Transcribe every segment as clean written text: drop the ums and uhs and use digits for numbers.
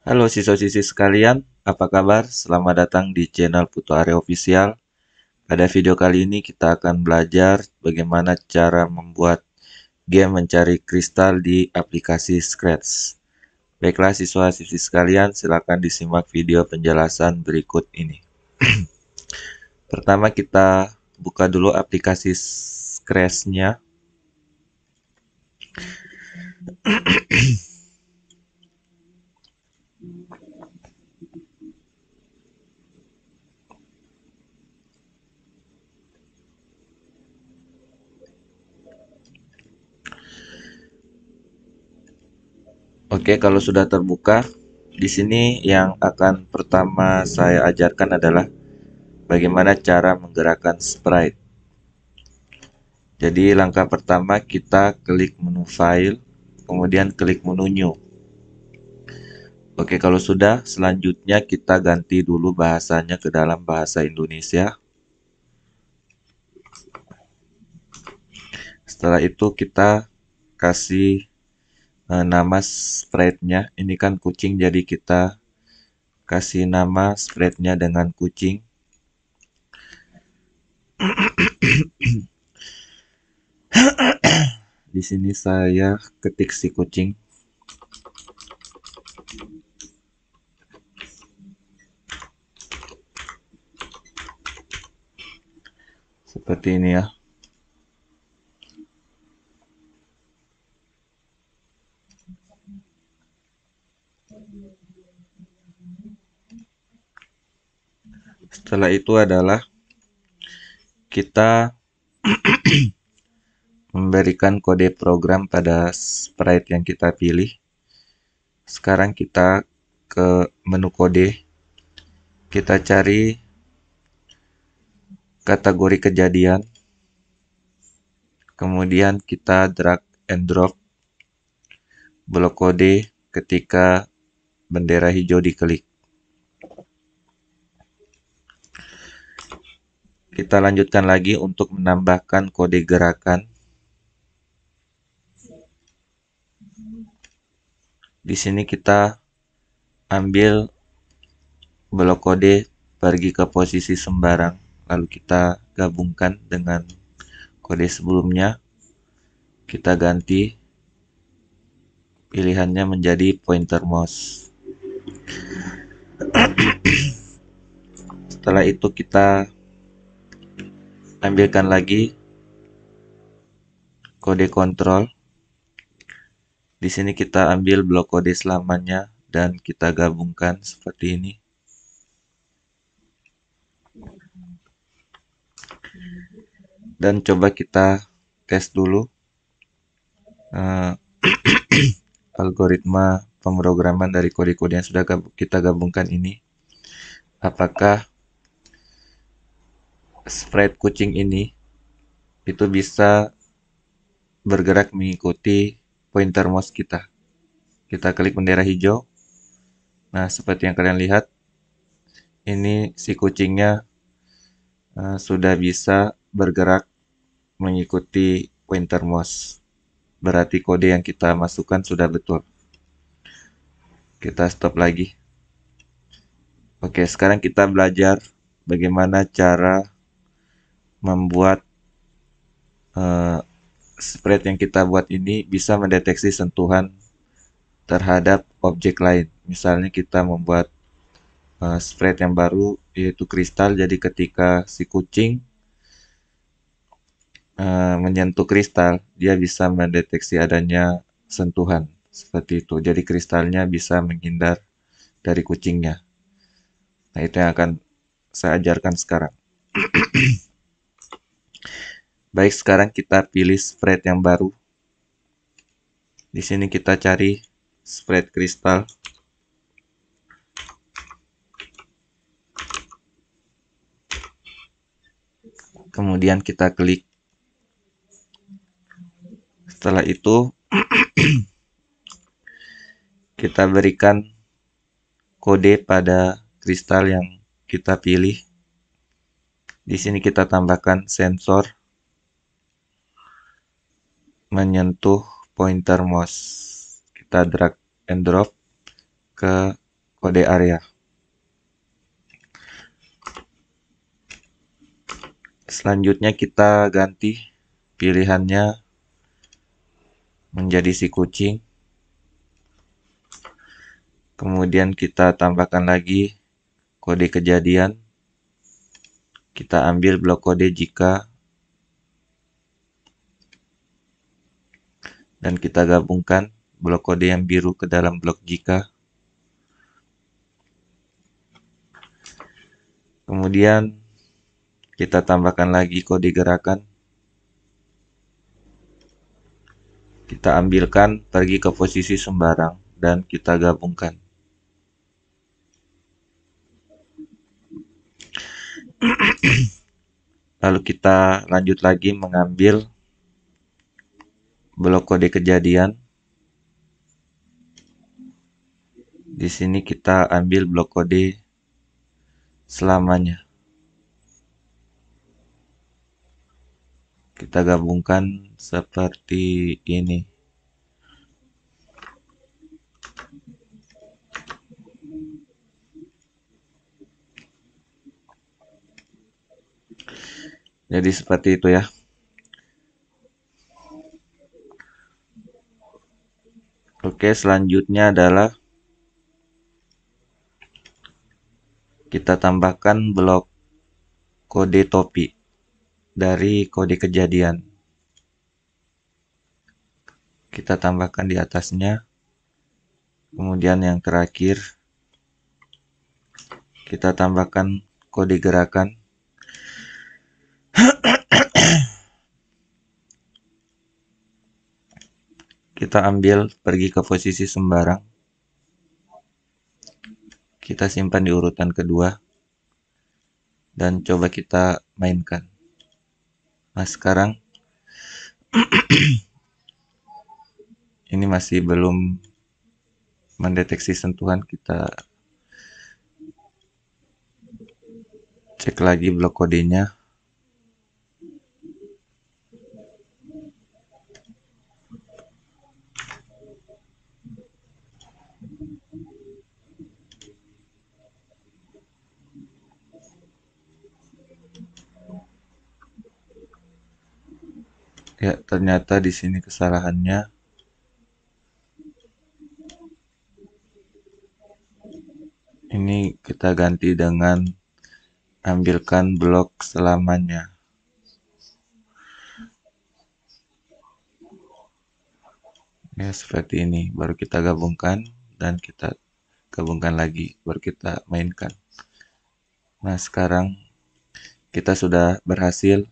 Halo siswa-siswi sekalian, apa kabar? Selamat datang di channel Putu Area Official. Pada video kali ini kita akan belajar bagaimana cara membuat game mencari kristal di aplikasi Scratch. Baiklah siswa-siswi sekalian, silakan disimak video penjelasan berikut ini. Pertama kita buka dulu aplikasi Scratch-nya. Oke, kalau sudah terbuka, di sini yang akan pertama saya ajarkan adalah bagaimana cara menggerakkan sprite. Jadi langkah pertama kita klik menu file, kemudian klik menu new. Oke, kalau sudah, selanjutnya kita ganti dulu bahasanya ke dalam bahasa Indonesia. Setelah itu kita kasih nama sprite-nya. Ini kan kucing, jadi kita kasih nama sprite-nya dengan kucing. Di sini saya ketik si kucing. Seperti ini ya. Setelah itu adalah kita memberikan kode program pada sprite yang kita pilih. Sekarang kita ke menu kode. Kita cari kategori kejadian. Kemudian kita drag and drop blok kode ketika bendera hijau diklik. Kita lanjutkan lagi untuk menambahkan kode gerakan. Di sini kita ambil blok kode pergi ke posisi sembarang, lalu kita gabungkan dengan kode sebelumnya. Kita ganti pilihannya menjadi pointer mouse. Setelah itu kita ambilkan lagi kode kontrol. Di sini kita ambil blok kode selamanya dan kita gabungkan seperti ini. Dan coba kita tes dulu algoritma pemrograman dari kode-kode yang sudah kita gabungkan ini. Apakah sprite kucing ini itu bisa bergerak mengikuti pointer mouse kita. Kita klik bendera hijau. Nah, seperti yang kalian lihat, ini si kucingnya sudah bisa bergerak mengikuti pointer mouse. Berarti kode yang kita masukkan sudah betul. Kita stop lagi. Oke, sekarang kita belajar bagaimana cara membuat sprite yang kita buat ini bisa mendeteksi sentuhan terhadap objek lain. Misalnya kita membuat sprite yang baru yaitu kristal, jadi ketika si kucing menyentuh kristal, dia bisa mendeteksi adanya sentuhan seperti itu. Jadi kristalnya bisa menghindar dari kucingnya. Nah, itu yang akan saya ajarkan sekarang. Baik, sekarang kita pilih sprite yang baru. Di sini kita cari sprite kristal. Kemudian kita klik. Setelah itu kita berikan kode pada kristal yang kita pilih. Di sini kita tambahkan sensor menyentuh pointer mouse. Kita drag and drop ke kode area. Selanjutnya kita ganti pilihannya menjadi si kucing. Kemudian kita tambahkan lagi kode kejadian. Kita ambil blok kode jika dan kita gabungkan blok kode yang biru ke dalam blok jika. Kemudian kita tambahkan lagi kode gerakan. Kita ambilkan pergi ke posisi sembarang dan kita gabungkan. Lalu kita lanjut lagi mengambil blok kode kejadian. Di sini kita ambil blok kode selamanya. Kita gabungkan seperti ini. Jadi seperti itu ya. Oke, selanjutnya adalah kita tambahkan blok kode topi dari kode kejadian. Kita tambahkan di atasnya. Kemudian yang terakhir kita tambahkan kode gerakan. Kita ambil pergi ke posisi sembarang. Kita simpan di urutan kedua. Dan coba kita mainkan. Nah, sekarang ini masih belum mendeteksi sentuhan. Kita cek lagi blok kodenya. Ya, ternyata di sini kesalahannya. Ini kita ganti dengan ambilkan blok selamanya. Ya, seperti ini. Baru kita gabungkan dan kita gabungkan lagi. Baru kita mainkan. Nah, sekarang kita sudah berhasil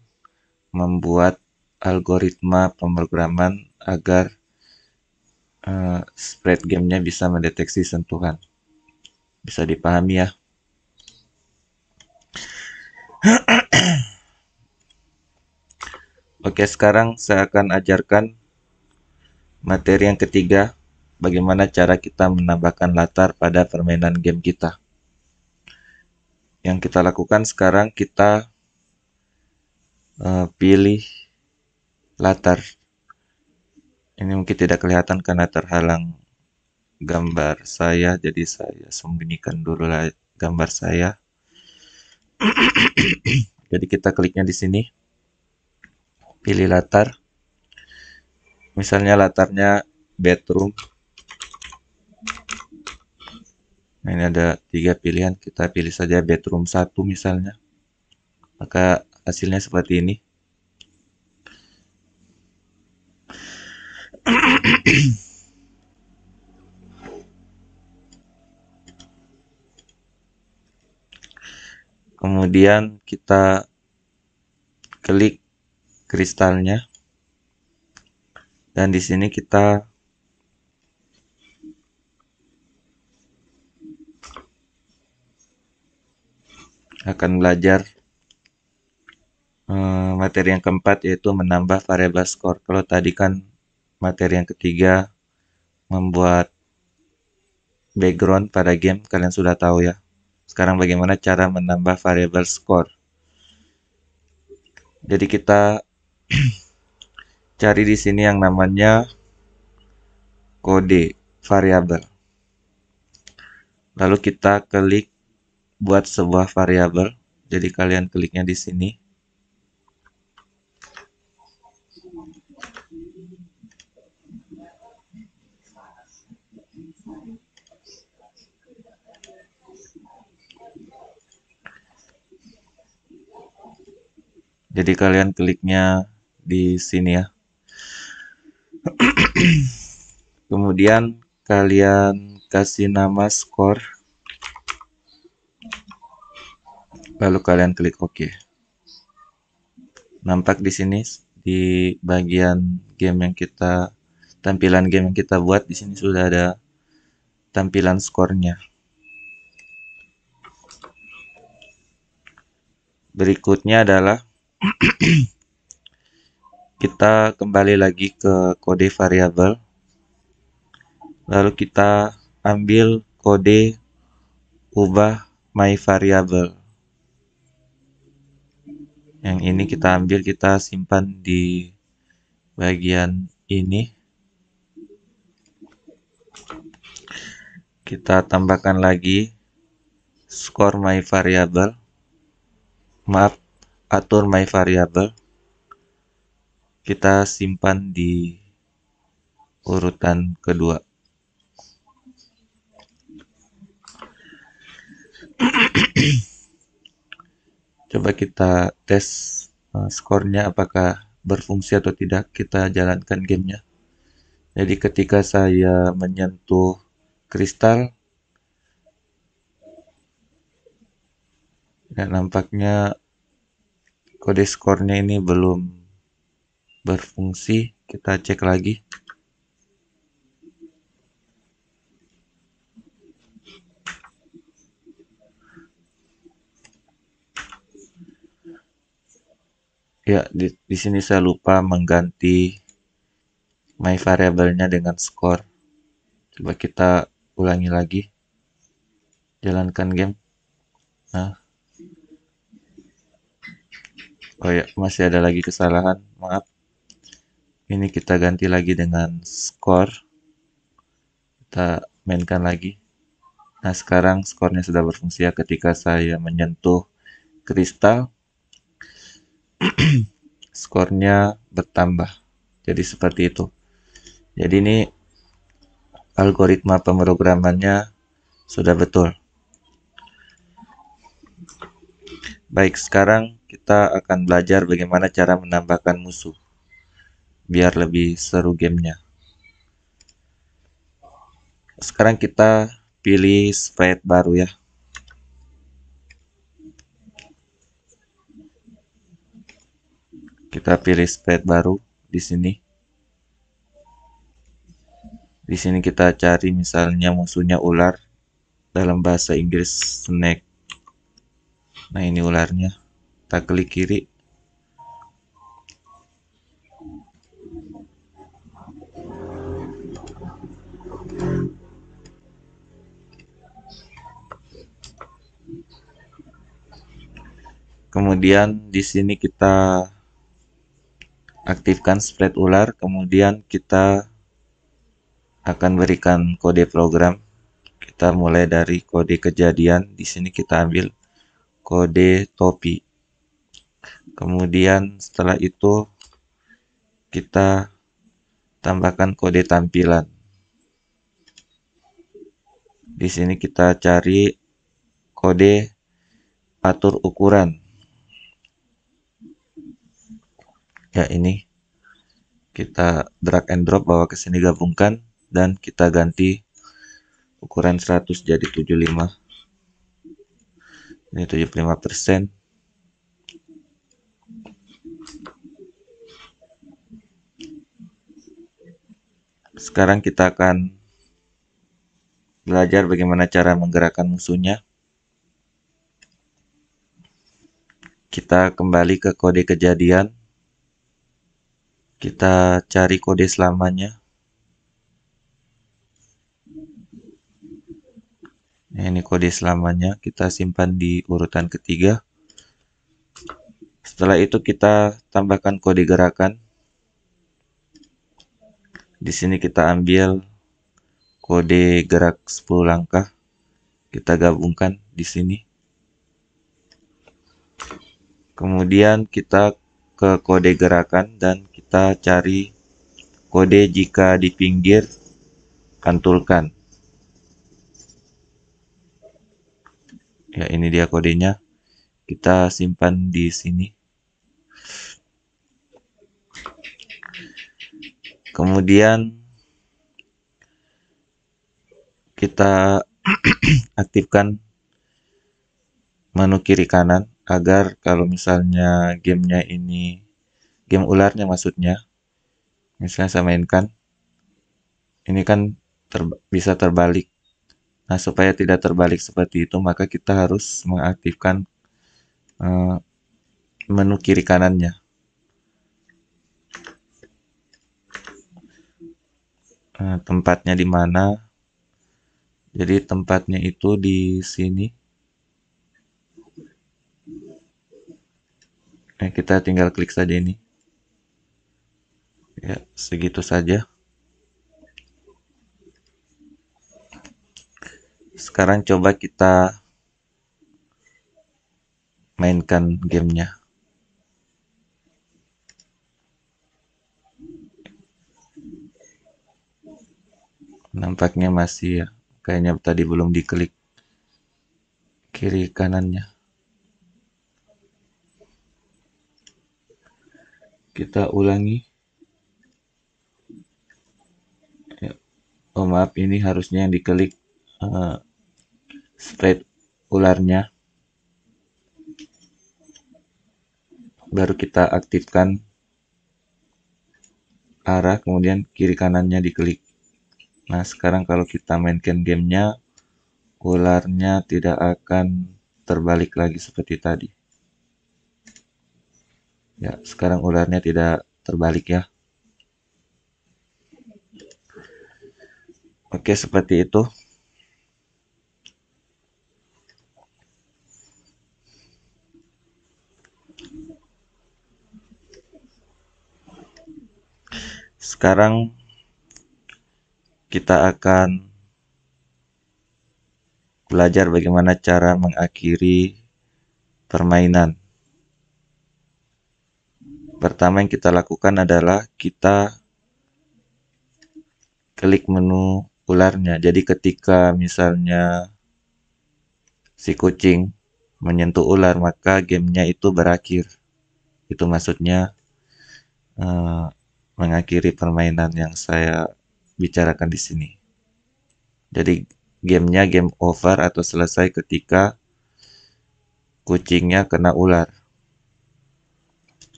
membuat algoritma pemrograman agar sprite gamenya bisa mendeteksi sentuhan. Bisa dipahami ya. Oke, sekarang saya akan ajarkan materi yang ketiga, bagaimana cara kita menambahkan latar pada permainan game kita. Yang kita lakukan sekarang, kita pilih latar. Ini mungkin tidak kelihatan karena terhalang gambar saya, jadi saya sembunyikan dulu gambar saya. Jadi kita kliknya di sini, pilih latar. Misalnya latarnya bedroom. Nah, ini ada 3 pilihan, kita pilih saja bedroom 1 misalnya. Maka hasilnya seperti ini. Kemudian kita klik kristalnya. Dan di sini kita akan belajar materi yang keempat, yaitu menambah variabel skor. Kalau tadi kan materi yang ketiga membuat background pada game, kalian sudah tahu ya. Sekarang bagaimana cara menambah variabel skor. Jadi kita cari di sini yang namanya kode variabel. Lalu kita klik buat sebuah variabel. Jadi kalian kliknya di sini. Jadi kalian kliknya di sini ya. Kemudian kalian kasih nama skor. Lalu kalian klik OK. Nampak di sini di bagian game yang tampilan game yang kita buat di sini sudah ada tampilan skornya. Berikutnya adalah kita kembali lagi ke kode variabel. Lalu kita ambil kode ubah my variable. Yang ini kita ambil, kita simpan di bagian ini. Kita tambahkan lagi skor my variable. Maaf, atur my variable. Kita simpan di urutan kedua. Coba kita tes skornya apakah berfungsi atau tidak. Kita jalankan gamenya. Jadi ketika saya menyentuh kristal, ya, nampaknya kode skornya ini belum berfungsi. Kita cek lagi. Ya, di sini saya lupa mengganti my variabelnya dengan skor. Coba kita ulangi lagi. Jalankan game. Nah. Oh ya, masih ada lagi kesalahan. Maaf. Ini kita ganti lagi dengan skor. Kita mainkan lagi. Nah, sekarang skornya sudah berfungsi ya ketika saya menyentuh kristal. Skornya bertambah. Jadi seperti itu. Jadi ini algoritma pemrogramannya sudah betul. Baik, sekarang kita akan belajar bagaimana cara menambahkan musuh biar lebih seru gamenya. Sekarang kita pilih sprite baru ya. Kita pilih sprite baru di sini. Di sini kita cari misalnya musuhnya ular, dalam bahasa Inggris snake. Nah, ini ularnya. Kita klik kiri. Kemudian di sini kita aktifkan sprite ular, kemudian kita akan berikan kode program. Kita mulai dari kode kejadian. Di sini kita ambil kode topi. Kemudian setelah itu kita tambahkan kode tampilan. Di sini kita cari kode atur ukuran. Ya, ini kita drag and drop bawa ke sini, gabungkan dan kita ganti ukuran 100 jadi 75. Ini 75%. Sekarang kita akan belajar bagaimana cara menggerakkan musuhnya. Kita kembali ke kode kejadian. Kita cari kode selamanya. Nah, ini kode selamanya. Kita simpan di urutan ketiga. Setelah itu kita tambahkan kode gerakan. Di sini kita ambil kode gerak 10 langkah. Kita gabungkan di sini. Kemudian kita ke kode gerakan dan kita cari kode jika di pinggir pantulkan. Ya, ini dia kodenya. Kita simpan di sini. Kemudian kita aktifkan menu kiri kanan agar kalau misalnya gamenya ini, game ularnya maksudnya, misalnya saya mainkan, ini kan bisa terbalik. Nah, supaya tidak terbalik seperti itu, maka kita harus mengaktifkan menu kiri kanannya. Tempatnya di mana? Jadi tempatnya itu di sini. Kita tinggal klik saja ini. Ya, segitu saja. Sekarang coba kita mainkan gamenya. Nampaknya masih ya, kayaknya tadi belum diklik kiri kanannya. Kita ulangi. Ya. Oh maaf, ini harusnya yang diklik sprite ularnya. Baru kita aktifkan arah, kemudian kiri kanannya diklik. Nah, sekarang kalau kita mainkan gamenya, ularnya tidak akan terbalik lagi seperti tadi. Ya, sekarang ularnya tidak terbalik ya. Oke, seperti itu. Sekarang kita akan belajar bagaimana cara mengakhiri permainan. Pertama yang kita lakukan adalah kita klik menu ularnya. Jadi ketika misalnya si kucing menyentuh ular, maka gamenya itu berakhir. Itu maksudnya mengakhiri permainan yang saya bicarakan di sini. Jadi gamenya game over atau selesai ketika kucingnya kena ular.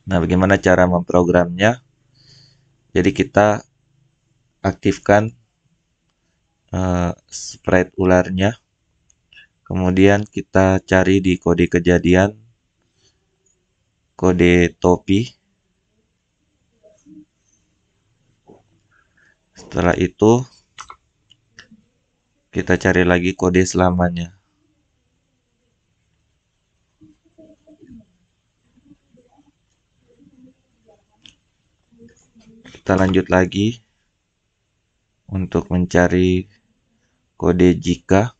Nah, bagaimana cara memprogramnya? Jadi kita aktifkan sprite ularnya. Kemudian kita cari di kode kejadian, kode topi. Setelah itu kita cari lagi kode selamanya. Kita lanjut lagi untuk mencari kode jika.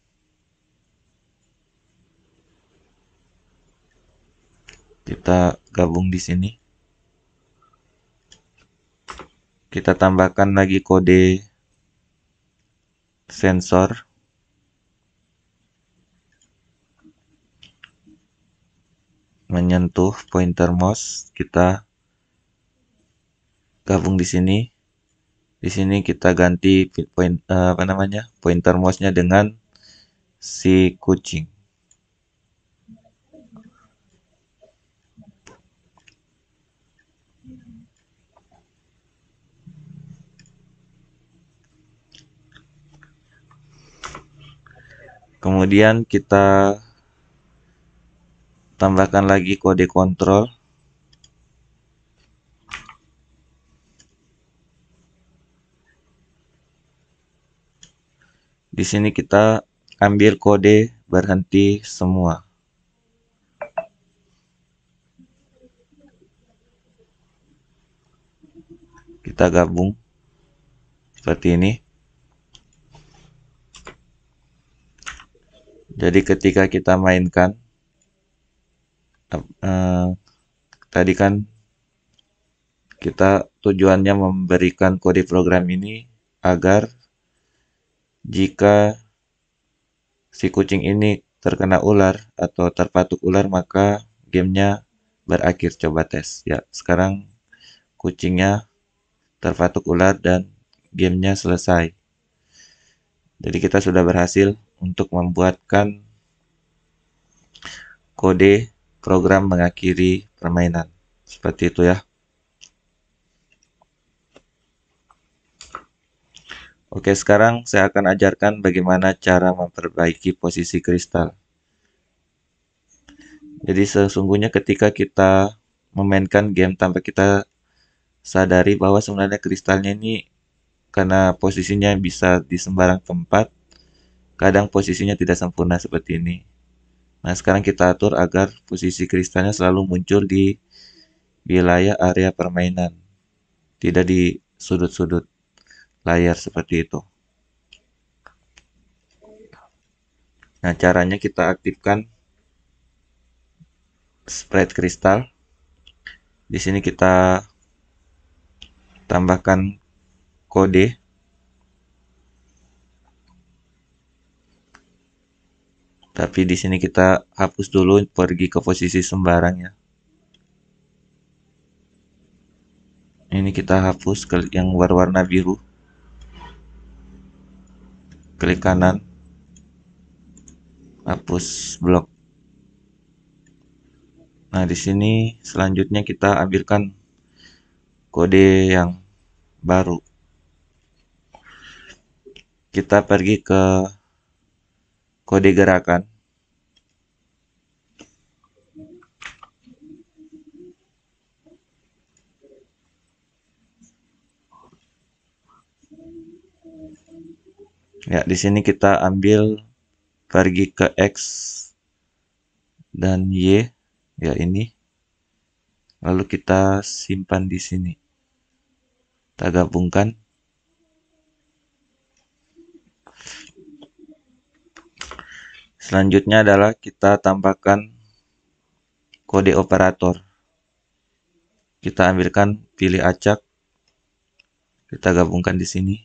Kita gabung di sini. Kita tambahkan lagi kode sensor. Menyentuh pointer mouse, kita gabung di sini. Di sini kita ganti pointer mouse-nya dengan si kucing. Kemudian kita tambahkan lagi kode kontrol. Di sini kita ambil kode berhenti semua. Kita gabung seperti ini. Jadi ketika kita mainkan, tadi kan kita tujuannya memberikan kode program ini agar jika si kucing ini terkena ular atau terpatuk ular, maka gamenya berakhir. Coba tes ya. Sekarang kucingnya terpatuk ular dan gamenya selesai. Jadi kita sudah berhasil untuk membuatkan kode program mengakhiri permainan. Seperti itu ya. Oke, sekarang saya akan ajarkan bagaimana cara memperbaiki posisi kristal. Jadi sesungguhnya ketika kita memainkan game tanpa kita sadari bahwa sebenarnya kristalnya ini karena posisinya bisa di sembarang tempat, kadang posisinya tidak sempurna seperti ini. Nah, sekarang kita atur agar posisi kristalnya selalu muncul di wilayah area permainan, tidak di sudut-sudut layar seperti itu. Nah, caranya kita aktifkan sprite kristal. Di sini kita tambahkan kode. Tapi di sini kita hapus dulu, pergi ke posisi sembarang ya. Ini kita hapus ke yang berwarna biru. Klik kanan, hapus blok. Nah, di sini selanjutnya kita ambilkan kode yang baru. Kita pergi ke kode gerakan. Ya, di sini kita ambil pergi ke X dan Y, ya ini. Lalu kita simpan di sini. Kita gabungkan. Selanjutnya adalah kita tambahkan kode operator. Kita ambilkan, pilih acak, kita gabungkan di sini.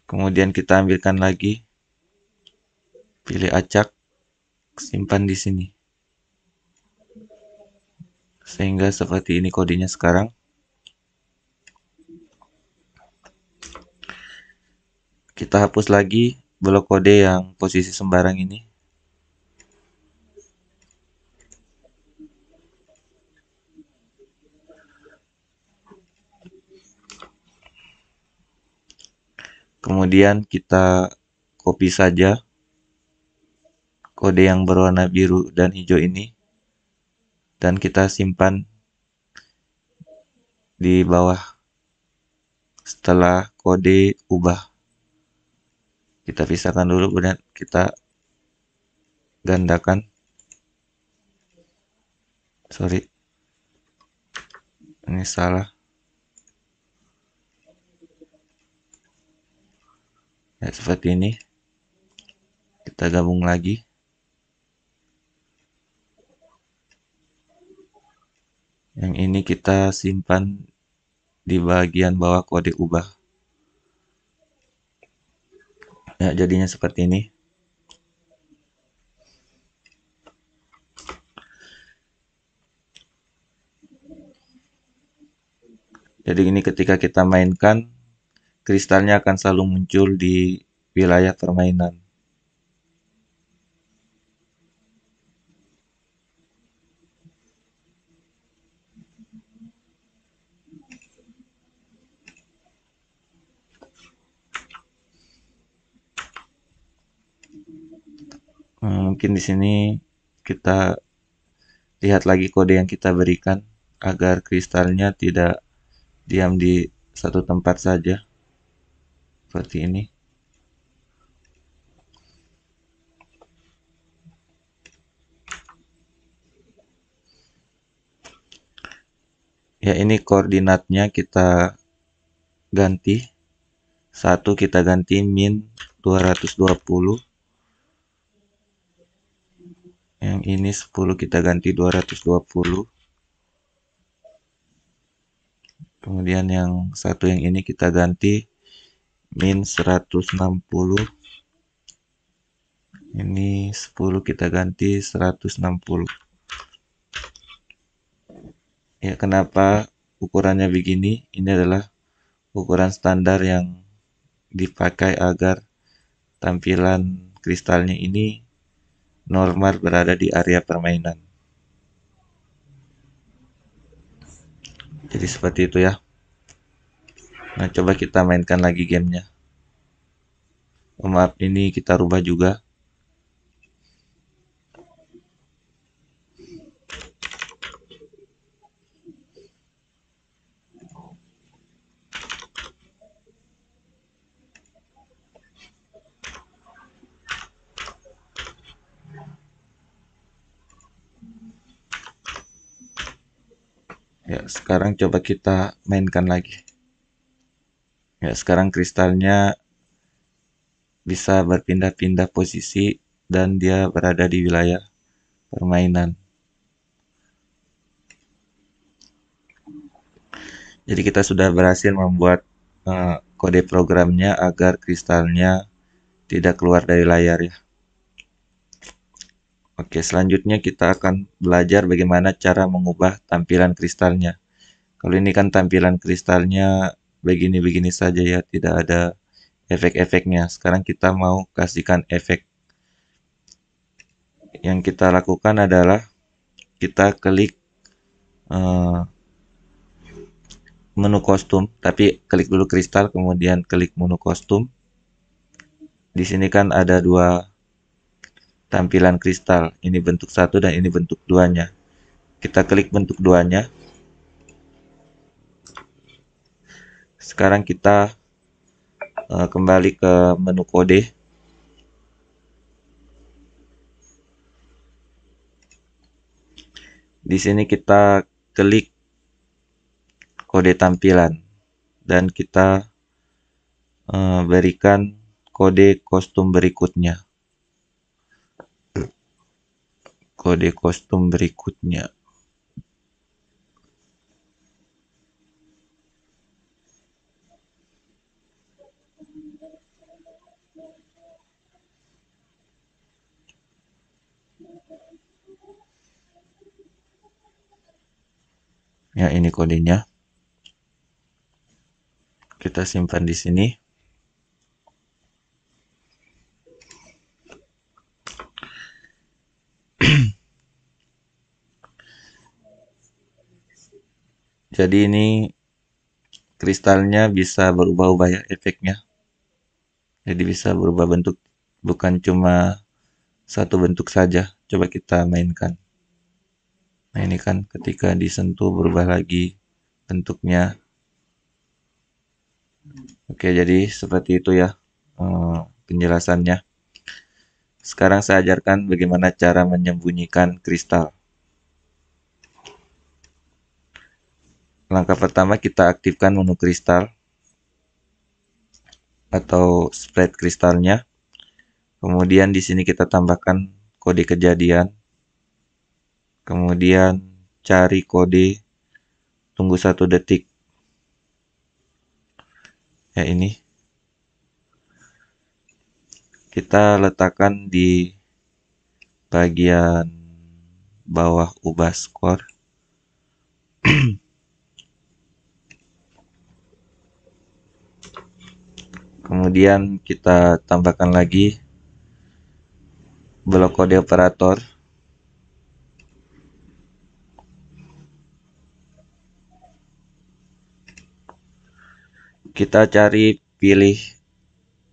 Kemudian kita ambilkan lagi, pilih acak, simpan di sini. Sehingga seperti ini kodenya sekarang. Kita hapus lagi blok kode yang posisi sembarang ini. Kemudian kita copy saja kode yang berwarna biru dan hijau ini. Dan kita simpan di bawah setelah kode ubah. Kita pisahkan dulu, kemudian kita gandakan. Sorry, ini salah. Ya, seperti ini. Kita gabung lagi. Yang ini kita simpan di bagian bawah kode ubah. Ya, jadinya seperti ini. Jadi ini ketika kita mainkan, kristalnya akan selalu muncul di wilayah permainan. Mungkin di sini kita lihat lagi kode yang kita berikan agar kristalnya tidak diam di satu tempat saja. Seperti ini. Ya, ini koordinatnya kita ganti. 1 kita ganti min 220. Yang ini 10 kita ganti 220. Kemudian yang satu yang ini kita ganti min 160. Ini 10 kita ganti 160. Ya, kenapa ukurannya begini? Ini adalah ukuran standar yang dipakai agar tampilan kristalnya ini normal berada di area permainan. Jadi seperti itu ya. Nah, coba kita mainkan lagi gamenya. Oh, maaf, ini kita rubah juga. Ya, sekarang coba kita mainkan lagi. Ya, sekarang kristalnya bisa berpindah-pindah posisi dan dia berada di wilayah permainan. Jadi kita sudah berhasil membuat kode programnya agar kristalnya tidak keluar dari layar ya. Oke, selanjutnya kita akan belajar bagaimana cara mengubah tampilan kristalnya. Kalau ini kan tampilan kristalnya begini-begini saja ya, tidak ada efek-efeknya. Sekarang kita mau kasihkan efek. Yang kita lakukan adalah kita klik menu kostum, tapi klik dulu kristal, kemudian klik menu kostum. Di sini kan ada dua tampilan kristal, ini bentuk satu dan ini bentuk duanya. Kita klik bentuk duanya. Sekarang kita kembali ke menu kode. Di sini kita klik kode tampilan dan kita berikan kode kostum berikutnya. Kode kostum berikutnya. Ya, ini kodenya. Kita simpan di sini. Jadi ini kristalnya bisa berubah-ubah ya efeknya. Jadi bisa berubah bentuk, bukan cuma satu bentuk saja. Coba kita mainkan. Nah, ini kan ketika disentuh berubah lagi bentuknya. Oke, jadi seperti itu ya penjelasannya. Sekarang saya ajarkan bagaimana cara menyembunyikan kristal. Langkah pertama kita aktifkan menu kristal atau sprite kristalnya. Kemudian di sini kita tambahkan kode kejadian. Kemudian cari kode, tunggu 1 detik. Ya, ini kita letakkan di bagian bawah ubah skor. Kemudian kita tambahkan lagi blok kode operator. Kita cari pilih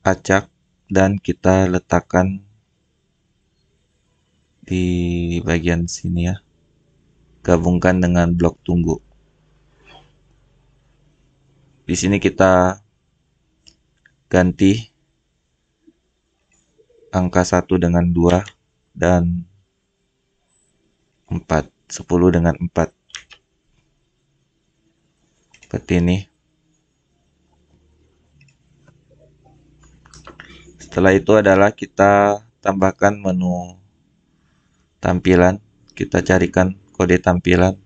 acak dan kita letakkan di bagian sini ya. Gabungkan dengan blok tunggu. Di sini kita ganti angka 1 dengan 2 dan 4, 10 dengan 4. Seperti ini. Setelah itu adalah kita tambahkan menu tampilan. Kita carikan kode tampilan.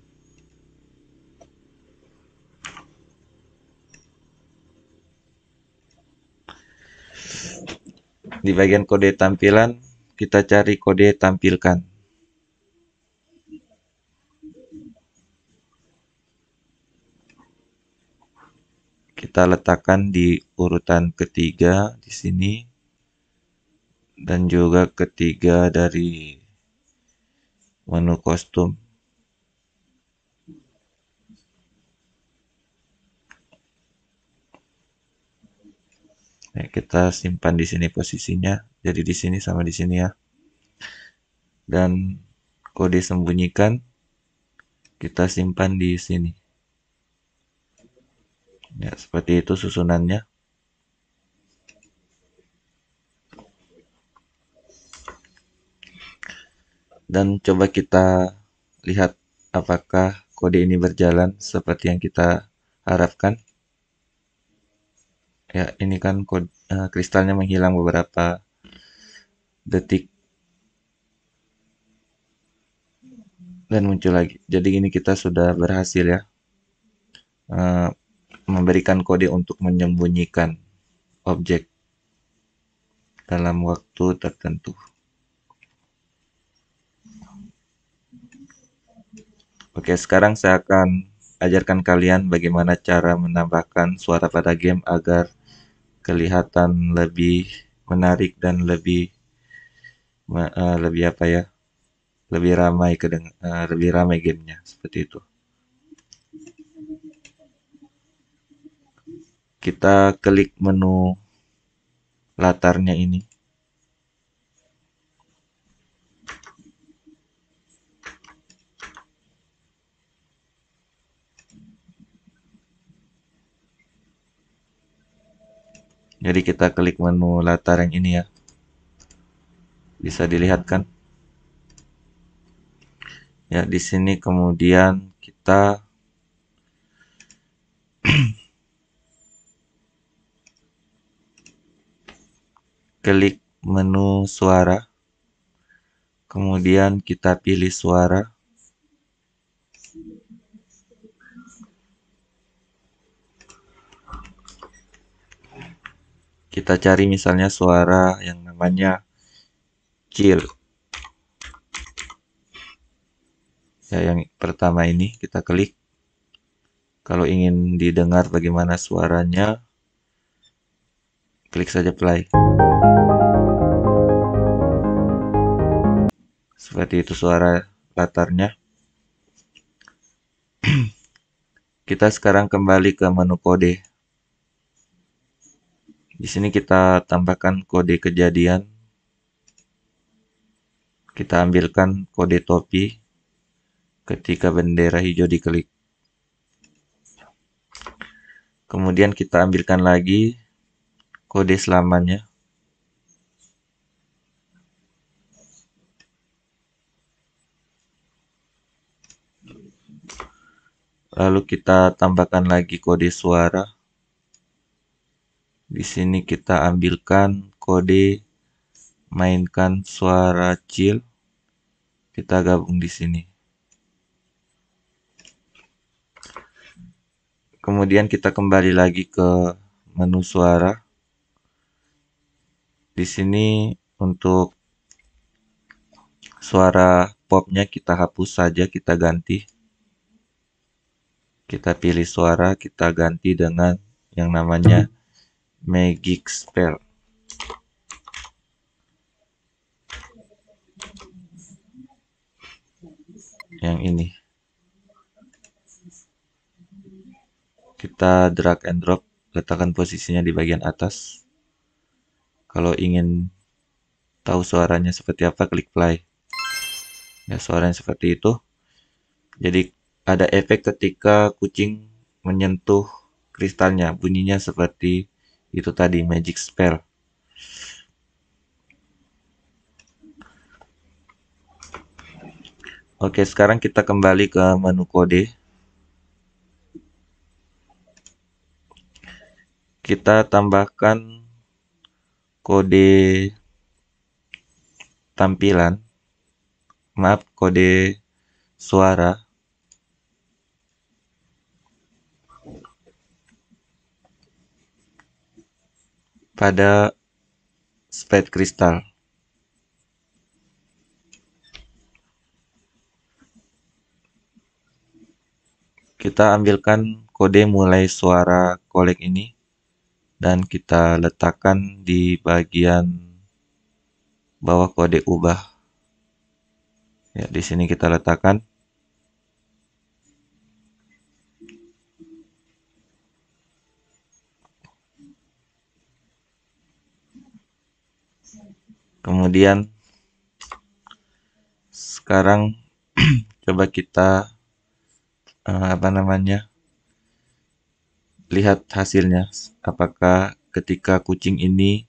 Di bagian kode tampilan, kita cari kode tampilkan. Kita letakkan di urutan ketiga di sini dan juga ketiga dari menu kostum. Nah, kita simpan di sini posisinya. Jadi di sini sama di sini ya. Dan kode sembunyikan kita simpan di sini. Ya, seperti itu susunannya. Dan coba kita lihat apakah kode ini berjalan seperti yang kita harapkan. Ya, ini kan kode, kristalnya menghilang beberapa detik dan muncul lagi. Jadi ini kita sudah berhasil ya, memberikan kode untuk menyembunyikan objek dalam waktu tertentu. Oke, sekarang saya akan ajarkan kalian bagaimana cara menambahkan suara pada game agar kelihatan lebih menarik dan lebih apa ya? Lebih ramai gamenya seperti itu. Kita klik menu latarnya ini. Jadi kita klik menu latar yang ini ya. Bisa dilihat kan? Ya, di sini kemudian kita klik menu suara. Kemudian kita pilih suara. Kita cari misalnya suara yang namanya chill. Ya, yang pertama ini kita klik. Kalau ingin didengar bagaimana suaranya, klik saja play. Seperti itu suara latarnya. Kita sekarang kembali ke menu kode. Di sini kita tambahkan kode kejadian. Kita ambilkan kode topi ketika bendera hijau diklik. Kemudian kita ambilkan lagi kode selamanya. Lalu kita tambahkan lagi kode suara. Di sini kita ambilkan kode mainkan suara chill. Kita gabung di sini. Kemudian kita kembali lagi ke menu suara. Di sini untuk suara popnya kita hapus saja, kita ganti. Kita pilih suara, kita ganti dengan yang namanya Magic Spell. Yang ini. Kita drag and drop, letakkan posisinya di bagian atas. Kalau ingin tahu suaranya seperti apa, klik play. Ya, suaranya seperti itu. Jadi ada efek ketika kucing menyentuh kristalnya, bunyinya seperti itu tadi, Magic Spell. Oke, sekarang kita kembali ke menu kode. Kita tambahkan kode tampilan, maaf, kode suara pada slide kristal. Kita ambilkan kode mulai suara kolek ini dan kita letakkan di bagian bawah kode ubah. Ya, di sini kita letakkan. Kemudian sekarang coba kita lihat hasilnya. Apakah ketika kucing ini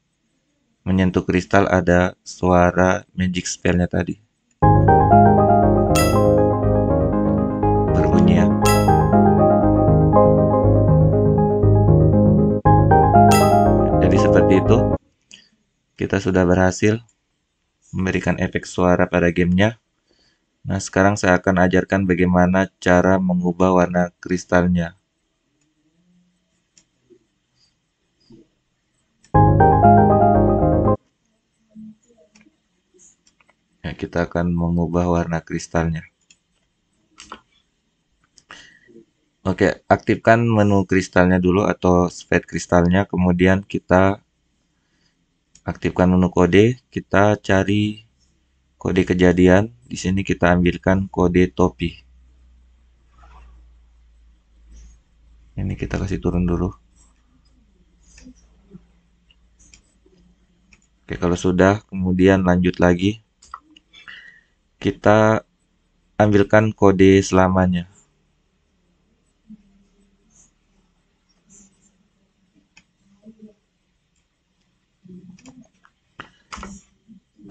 menyentuh kristal ada suara magic spellnya tadi. Berbunyi ya. Jadi seperti itu. Kita sudah berhasil memberikan efek suara pada gamenya. Nah, sekarang saya akan ajarkan bagaimana cara mengubah warna kristalnya. Ya, kita akan mengubah warna kristalnya. Oke, aktifkan menu kristalnya dulu atau sphere kristalnya, kemudian kita aktifkan menu kode, kita cari kode kejadian. Di sini kita ambilkan kode topi. Ini kita kasih turun dulu. Oke, kalau sudah, kemudian lanjut lagi. Kita ambilkan kode selamanya.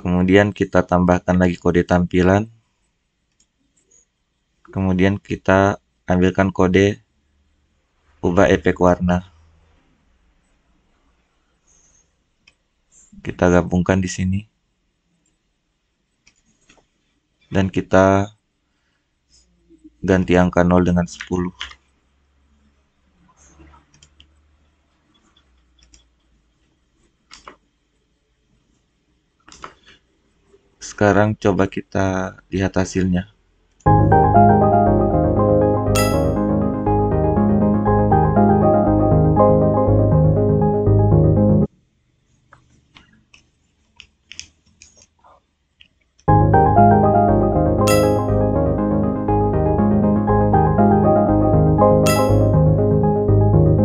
Kemudian kita tambahkan lagi kode tampilan. Kemudian kita ambilkan kode ubah efek warna. Kita gabungkan di sini. Dan kita ganti angka 0 dengan 10. Sekarang coba kita lihat hasilnya.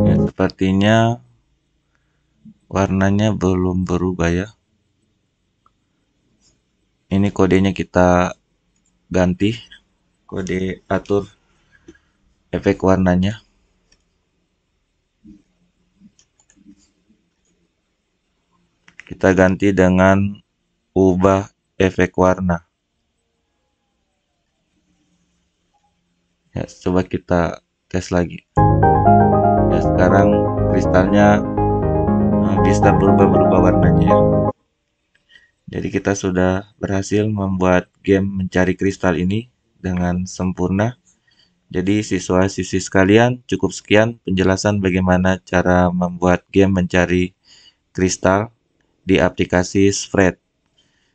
Ya, sepertinya warnanya belum berubah ya. Ini kodenya kita ganti, kode atur efek warnanya. Kita ganti dengan ubah efek warna. Ya, coba kita tes lagi. Ya, sekarang kristalnya bisa berubah-berubah warnanya ya. Jadi kita sudah berhasil membuat game mencari kristal ini dengan sempurna. Jadi siswa-siswi sekalian, cukup sekian penjelasan bagaimana cara membuat game mencari kristal di aplikasi Spread.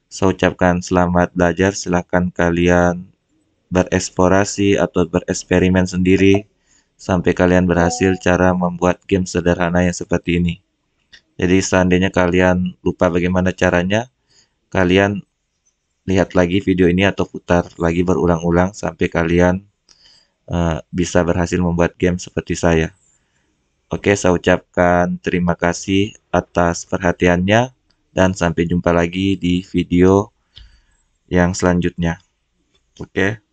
Saya ucapkan selamat belajar, silahkan kalian bereksplorasi atau bereksperimen sendiri sampai kalian berhasil cara membuat game sederhana yang seperti ini. Jadi seandainya kalian lupa bagaimana caranya, kalian lihat lagi video ini atau putar lagi berulang-ulang sampai kalian bisa berhasil membuat game seperti saya. Oke, saya ucapkan terima kasih atas perhatiannya dan sampai jumpa lagi di video yang selanjutnya. Oke.